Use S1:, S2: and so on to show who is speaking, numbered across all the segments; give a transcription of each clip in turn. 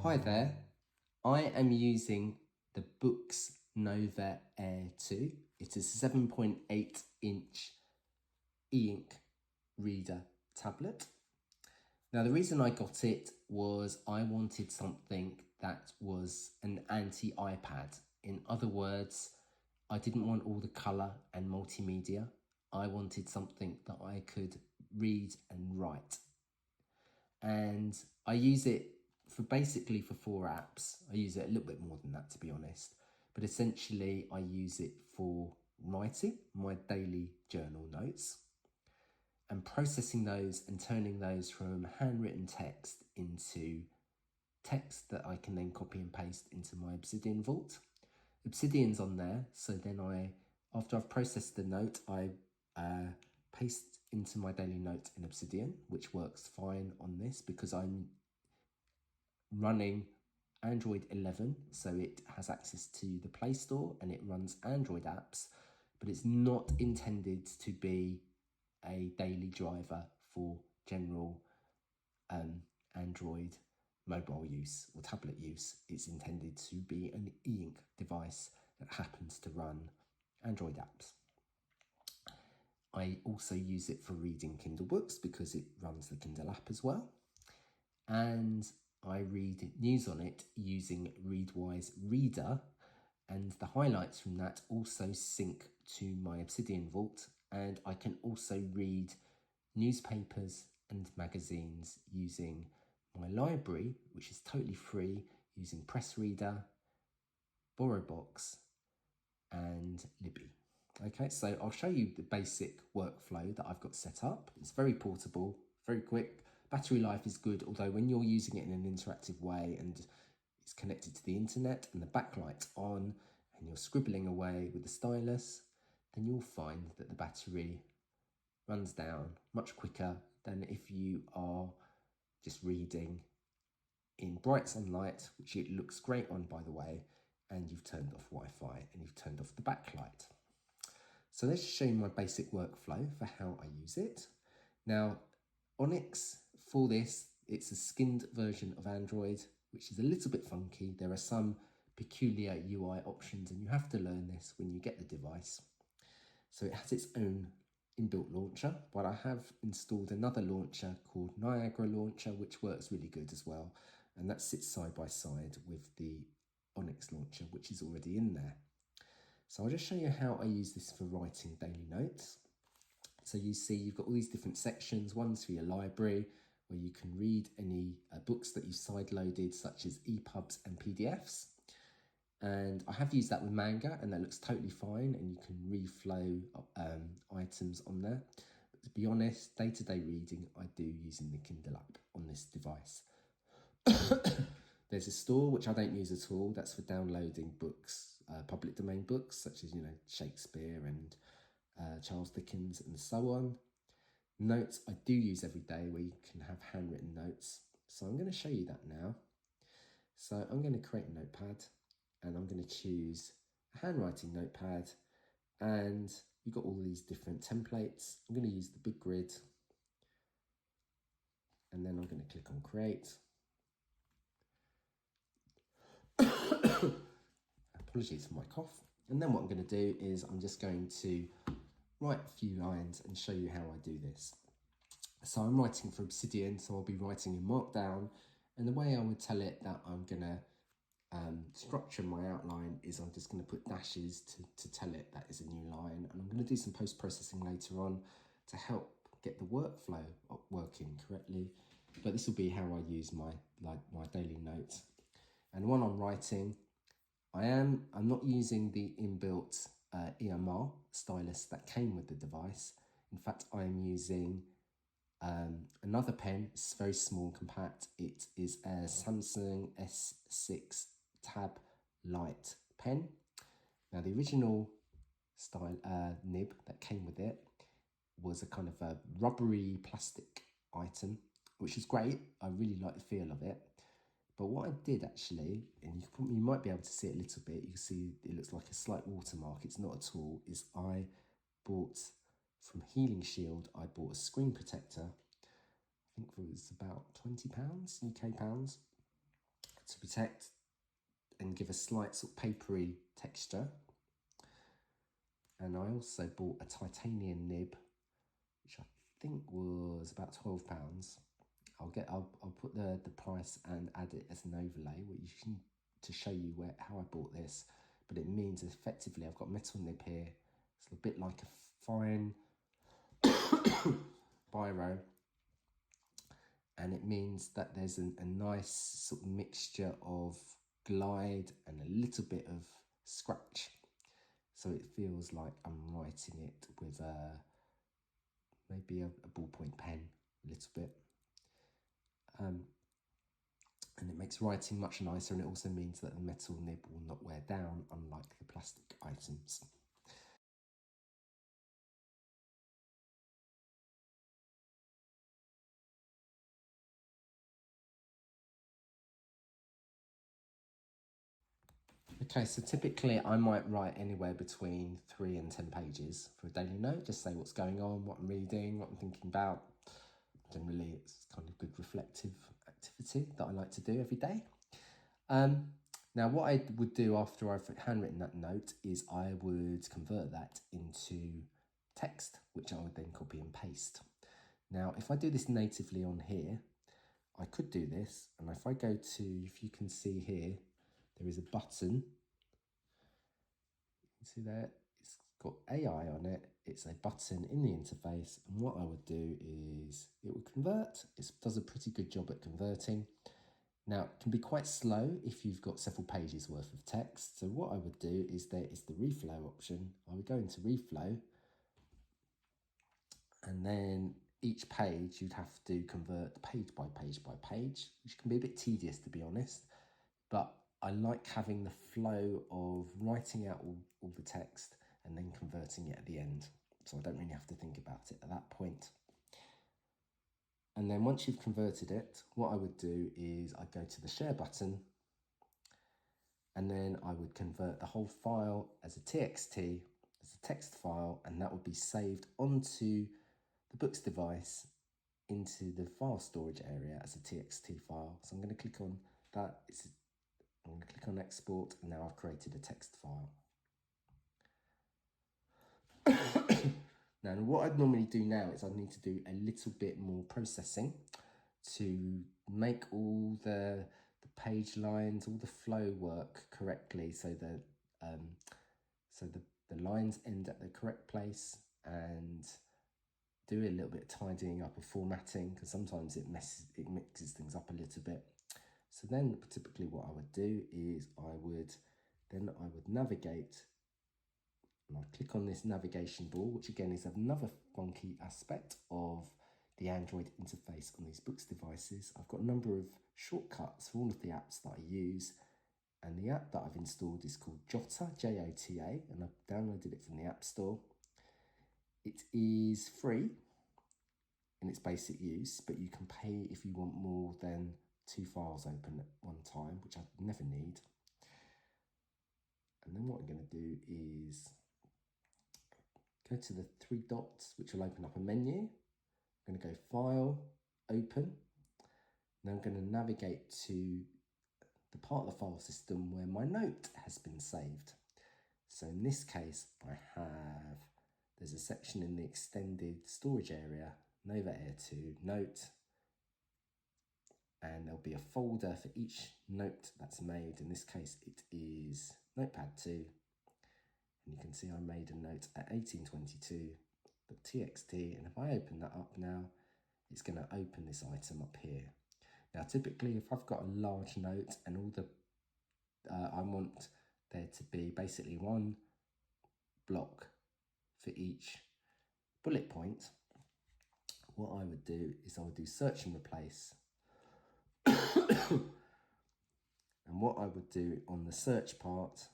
S1: Hi there, I am using the Boox Nova Air 2. It is a 7.8 inch Eink Reader tablet. Now the reason I got it was I wanted something that was an anti-iPad. In other words, I didn't want all the colour and multimedia. I wanted something that I could read and write. And I use it basically for 4 apps. I use it a little bit more than that, to be honest, but essentially I use it for writing my daily journal notes and processing those and turning those from handwritten text into text that I can then copy and paste into my Obsidian vault. Obsidian's on there, so then after I've processed the note, I paste into my daily note in Obsidian, which works fine on this because I'm running Android 11, so it has access to the Play Store and it runs Android apps, but it's not intended to be a daily driver for general Android mobile use or tablet use. It's intended to be an e-ink device that happens to run Android apps. I also use it for reading Kindle books because it runs the Kindle App as well. And I read news on it using Readwise Reader, and the highlights from that also sync to my Obsidian vault, and I can also read newspapers and magazines using my library, which is totally free, using Pressreader, BorrowBox and Libby. Okay, so I'll show you the basic workflow that I've got set up. It's very portable, very quick. Battery life is good, although when you're using it in an interactive way and it's connected to the internet and the backlight's on and you're scribbling away with the stylus, then you'll find that the battery runs down much quicker than if you are just reading in bright sunlight, which it looks great on, by the way, and you've turned off Wi-Fi and you've turned off the backlight. So let's show you my basic workflow for how I use it. Now, Onyx, for this, it's a skinned version of Android, which is a little bit funky. There are some peculiar UI options and you have to learn this when you get the device. So it has its own inbuilt launcher, but I have installed another launcher called Niagara Launcher, which works really good as well. And that sits side by side with the Onyx launcher, which is already in there. So I'll just show you how I use this for writing daily notes. So you see you've got all these different sections. One's for your library, where you can read any books that you side-loaded, such as EPUBs and PDFs. And I have used that with Manga, and that looks totally fine, and you can reflow items on there. But to be honest, day-to-day reading, I do using the Kindle app on this device. There's a store which I don't use at all. That's for downloading books, public domain books, such as, Shakespeare and Charles Dickens and so on. Notes I do use every day, where you can have handwritten notes. So I'm going to show you that now. So I'm going to create a notepad and I'm going to choose a handwriting notepad, and you've got all these different templates. I'm going to use the big grid, and then I'm going to click on create. Apologies for my cough. And then what I'm going to do is I'm just going to write a few lines and show you how I do this. So I'm writing for Obsidian, so I'll be writing in Markdown, and the way I would tell it that I'm going to structure my outline is I'm just going to put dashes to tell it that is a new line, and I'm going to do some post-processing later on to help get the workflow working correctly. But this will be how I use my daily notes. And when I'm writing, I'm not using the inbuilt EMR stylus that came with the device. In fact, I am using another pen. It's very small and compact. It is a Samsung S6 Tab Light pen. Now the original style nib that came with it was a kind of a rubbery plastic item, which is great. I really like the feel of it. But what I did actually, and you might be able to see it a little bit, you can see it looks like a slight watermark, it's not at all, is I bought from Healing Shield, I bought a screen protector. I think it was about £20, UK pounds, to protect and give a slight sort of papery texture. And I also bought a titanium nib, which I think was about £12. I'll put the price and add it as an overlay, to show you how I bought this. But it means effectively I've got a metal nib here. It's a bit like a fine biro, and it means that there's a nice sort of mixture of glide and a little bit of scratch. So it feels like I'm writing it with maybe a ballpoint pen, a little bit. And it makes writing much nicer, and it also means that the metal nib will not wear down, unlike the plastic items. Okay, so typically I might write anywhere between 3 and 10 pages for a daily note, just say what's going on, what I'm reading, what I'm thinking about. Generally, it's kind of good reflective activity that I like to do every day. Now, what I would do after I've handwritten that note is I would convert that into text, which I would then copy and paste. Now, if I do this natively on here, I could do this, and if I go to, if you can see here, there is a button. You can see there, it's got AI on it. It's a button in the interface, and what I would do is it will convert. It does a pretty good job at converting. Now, it can be quite slow if you've got several pages worth of text. So what I would do is there is the reflow option. I would go into reflow, and then each page you'd have to convert page by page by page, which can be a bit tedious, to be honest. But I like having the flow of writing out all the text and then converting it at the end. So I don't really have to think about it at that point. And then once you've converted it, what I would do is I'd go to the share button, and then I would convert the whole file as a TXT, as a text file, and that would be saved onto the Boox device into the file storage area as a TXT file. So I'm going to click on that. I'm going to click on export, and now I've created a text file. Now, what I'd normally do now is I need to do a little bit more processing to make all the page lines, all the flow work correctly, so that the lines end at the correct place, and do a little bit of tidying up and formatting, because sometimes it mixes things up a little bit. So then typically what I would do is I would navigate, and I click on this navigation ball, which again is another funky aspect of the Android interface on these Boox devices. I've got a number of shortcuts for all of the apps that I use, and the app that I've installed is called Jota, Jota, and I've downloaded it from the App Store. It is free in its basic use, but you can pay if you want more than 2 files open at one time, which I never need. And then what I'm going to do is go to the 3 dots, which will open up a menu. I'm going to go File, Open. Now I'm going to navigate to the part of the file system where my note has been saved. So in this case, there's a section in the extended storage area, Nova Air 2, Note, and there'll be a folder for each note that's made. In this case, it is Notepad 2. And you can see I made a note at 1822.txt, and if I open that up now, it's going to open this item up here. Now, typically, if I've got a large note and all the I want there to be basically one block for each bullet point, what I would do is I would do search and replace. And what I would do on the search part,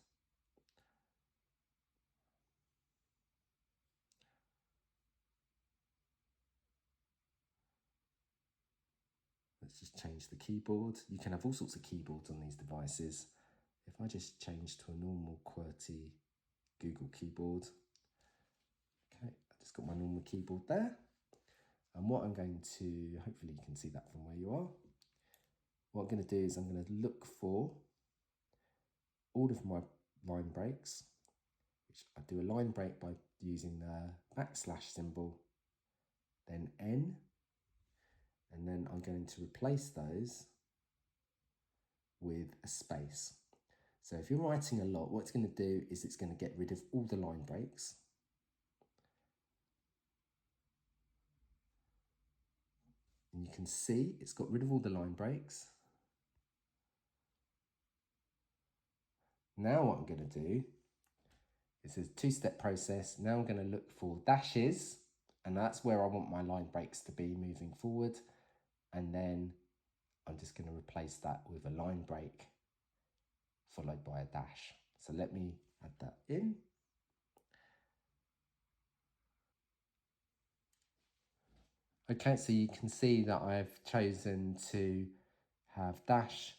S1: let's just change the keyboard. You can have all sorts of keyboards on these devices. If I just change to a normal QWERTY Google keyboard, okay, I just got my normal keyboard there. And what I'm going to, hopefully you can see that from where you are. what I'm going to do is I'm going to look for all of my line breaks, which I do a line break by using the backslash symbol, then N, and then I'm going to replace those with a space. So if you're writing a lot, what it's going to do is it's going to get rid of all the line breaks. And you can see it's got rid of all the line breaks. Now what I'm going to do is a two-step process. Now I'm going to look for dashes, and that's where I want my line breaks to be moving forward. And then I'm just going to replace that with a line break followed by a dash. So let me add that in. Okay, so you can see that I've chosen to have dash,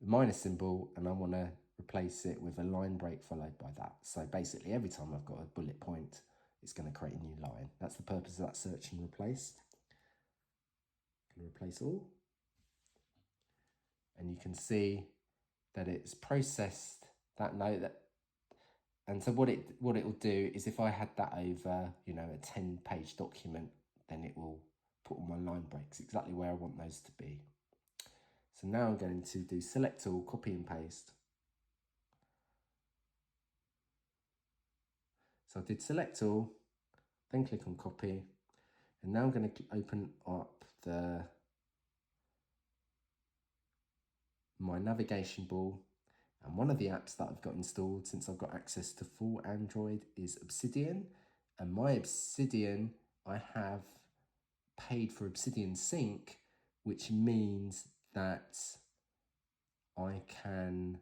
S1: minus symbol, and I want to replace it with a line break followed by that. So basically every time I've got a bullet point, it's going to create a new line. That's the purpose of that search and replace. I'm going to replace all. And you can see that it's processed that note. And so what it will do is if I had that over, you know, a 10-page document, then it will put all my line breaks exactly where I want those to be. So now I'm going to do select all, copy and paste. So I did select all, then click on copy, and now I'm going to open up my navigation ball. And one of the apps that I've got installed since I've got access to full Android is Obsidian. And my Obsidian, I have paid for Obsidian Sync, which means that I can,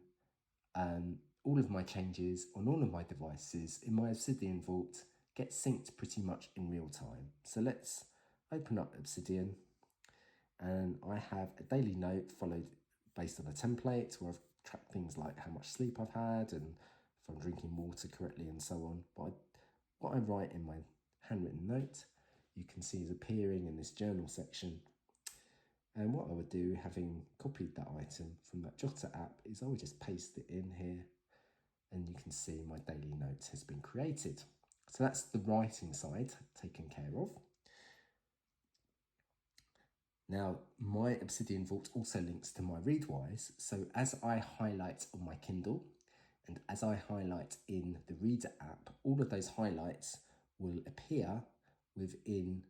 S1: all of my changes on all of my devices in my Obsidian Vault get synced pretty much in real time. So let's open up Obsidian, and I have a daily note followed based on a template where I've tracked things like how much sleep I've had and if I'm drinking water correctly and so on. But what I write in my handwritten note, you can see is appearing in this journal section. And what I would do, having copied that item from that Jota app, is I would just paste it in here, and you can see my daily note has been created. So that's the writing side taken care of. Now, my Obsidian Vault also links to my Readwise, so as I highlight on my Kindle and as I highlight in the Reader app, all of those highlights will appear within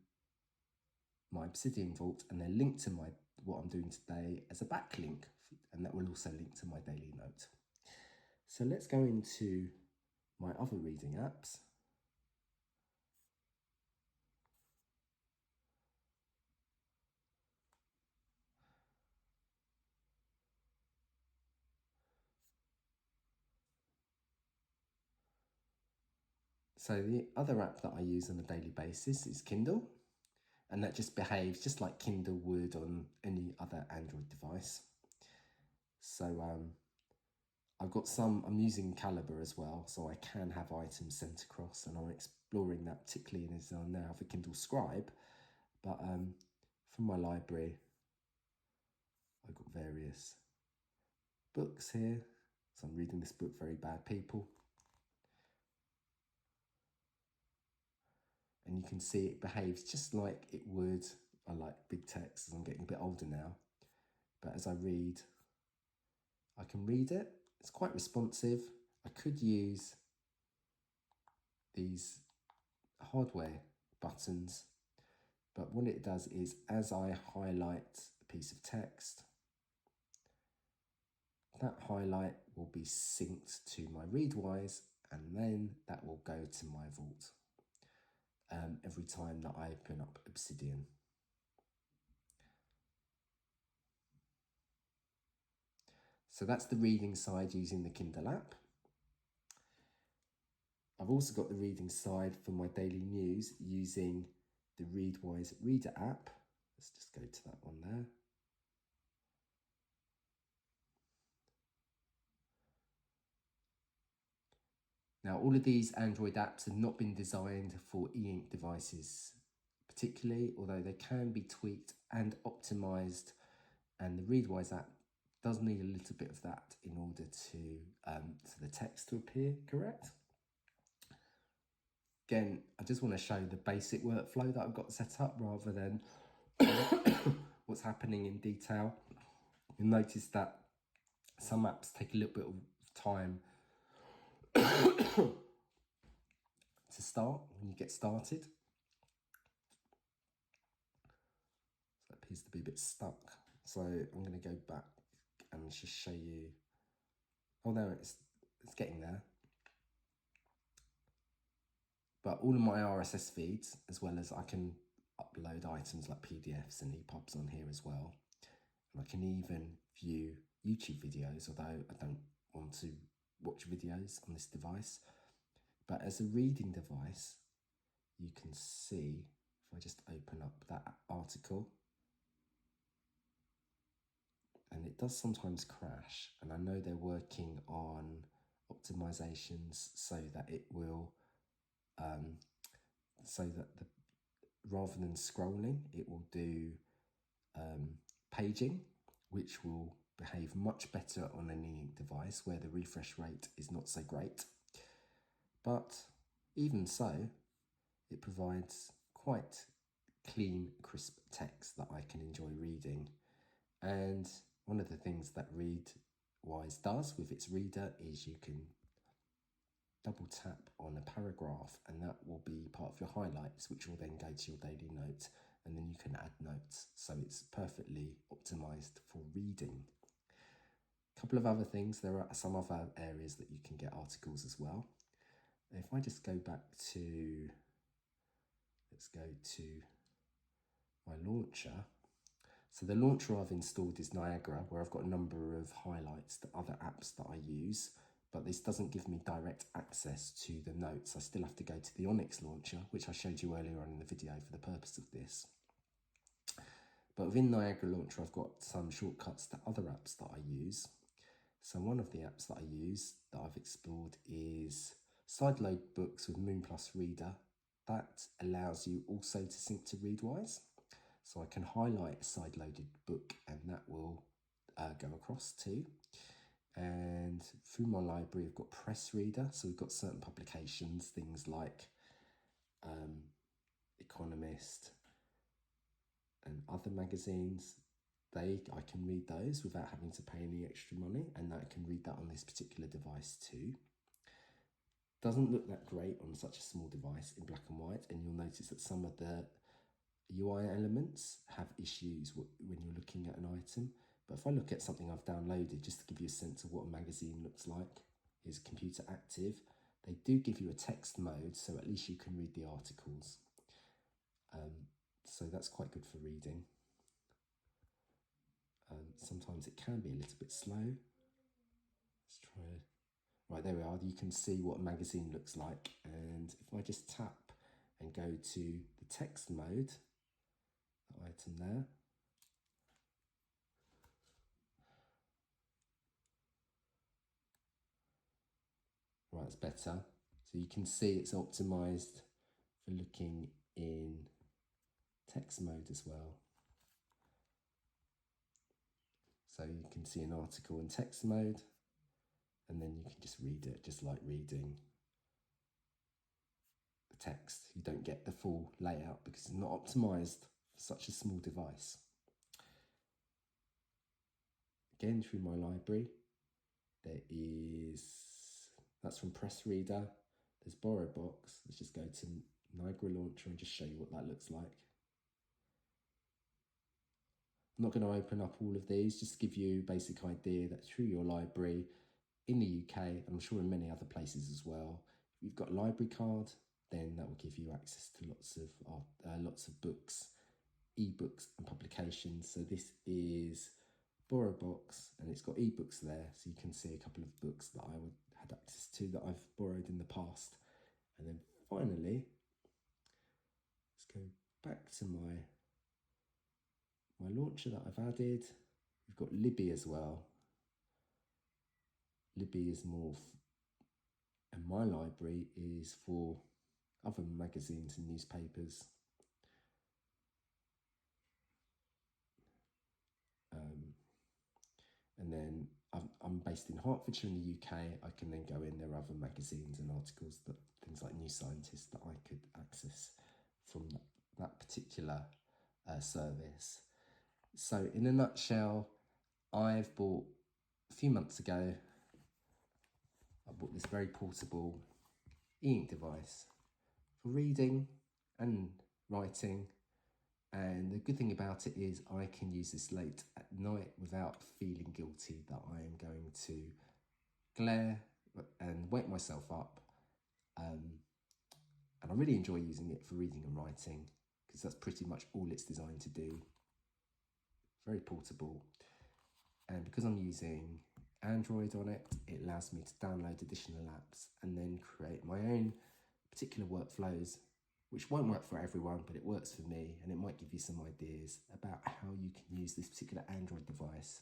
S1: my Obsidian Vault, and they're linked to what I'm doing today as a backlink, and that will also link to my daily note. So let's go into my other reading apps. So the other app that I use on a daily basis is Kindle, and that just behaves just like Kindle would on any other Android device. So I'm using Calibre as well, so I can have items sent across, and I'm exploring that particularly as I now have a Kindle Scribe. But from my library, I've got various books here. So I'm reading this book, Very Bad People. And you can see it behaves just like it would. I like big text as I'm getting a bit older now. But as I read, I can read it. It's quite responsive. I could use these hardware buttons, but what it does is as I highlight a piece of text, that highlight will be synced to my Readwise, and then that will go to my vault every time that I open up Obsidian. So that's the reading side using the Kindle app. I've also got the reading side for my daily news using the Readwise Reader app. Let's just go to that one there. Now, all of these Android apps have not been designed for e-ink devices particularly, although they can be tweaked and optimized And the Readwise app does need a little bit of that in order to for the text to appear correct. Again, I just want to show the basic workflow that I've got set up rather than what's happening in detail. You'll notice that some apps take a little bit of time to start when you get started. So it appears to be a bit stuck. So I'm going to go back and just show you. Oh no, it's getting there. But all of my RSS feeds, as well as I can upload items like PDFs and EPUBs on here as well. And I can even view YouTube videos, although I don't want to watch videos on this device. But as a reading device, you can see, if I just open up that article, and it does sometimes crash, and I know they're working on optimizations so that it will rather than scrolling, it will do paging, which will behave much better on an Eink device where the refresh rate is not so great. But even so, it provides quite clean, crisp text that I can enjoy reading. And one of the things that Readwise does with its reader is you can double tap on a paragraph and that will be part of your highlights, which will then go to your daily notes, and then you can add notes. So it's perfectly optimized for reading. A couple of other things, there are some other areas that you can get articles as well. If I just go back to, let's go to my launcher. So the launcher I've installed is Niagara, where I've got a number of highlights to other apps that I use, but this doesn't give me direct access to the notes. I still have to go to the Onyx launcher, which I showed you earlier on in the video for the purpose of this. But within Niagara launcher, I've got some shortcuts to other apps that I use. So one of the apps that I use that I've explored is Sideload Books with Moon Plus Reader. That allows you also to sync to Readwise. So I can highlight a side-loaded book and that will go across too. And through my library, I've got Pressreader. So we've got certain publications, things like Economist and other magazines. I can read those without having to pay any extra money, and I can read that on this particular device too. Doesn't look that great on such a small device in black and white, and you'll notice that some of the UI elements have issues when you're looking at an item. But if I look at something I've downloaded, just to give you a sense of what a magazine looks like, is Computer Active. They do give you a text mode, so at least you can read the articles. So that's quite good for reading. Sometimes it can be a little bit slow. Let's try. Right, there we are. You can see what a magazine looks like. And if I just tap and go to the text mode, that item there, right, it's better. So you can see it's optimized for looking in text mode as well. So you can see an article in text mode, and then you can just read it, just like reading the text. You don't get the full layout because it's not optimized for such a small device. Again, through my library, that's from Pressreader. There's BorrowBox. Let's just go to Niagara Launcher and just show you what that looks like. I'm not going to open up all of these, just to give you a basic idea that through your library in the UK, and I'm sure in many other places as well, if you've got a library card, then that will give you access to lots of books, ebooks and publications. So this is BorrowBox and it's got ebooks there, so you can see a couple of books that I had access to that I've borrowed in the past. And then finally, let's go back to my launcher that I've added. We've got Libby as well. Libby is more, and my library is for other magazines and newspapers. I'm based in Hertfordshire in the UK, I can then go in. There are other magazines and articles, that things like New Scientist, that I could access from that particular service. So in a nutshell, I've bought, a few months ago, I bought this very portable e-ink device for reading and writing. And the good thing about it is I can use this late at night without feeling guilty that I am going to glare and wake myself up. And I really enjoy using it for reading and writing, because that's pretty much all it's designed to do. Very portable. And because I'm using Android on it, it allows me to download additional apps and then create my own particular workflows, which won't work for everyone, but it works for me, and it might give you some ideas about how you can use this particular Android device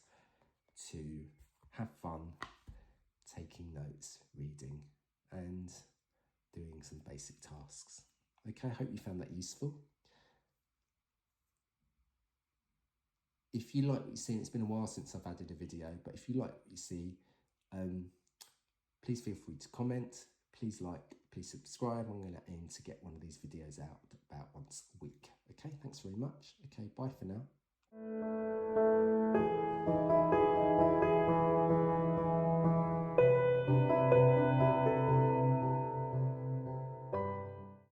S1: to have fun taking notes, reading, and doing some basic tasks. Okay, I hope you found that useful. If you like what you see, it's been a while since I've added a video, but if you like what you see, please feel free to comment, please like, please subscribe. I'm going to aim to get one of these videos out about once a week. Okay, thanks very much. Okay, bye for now.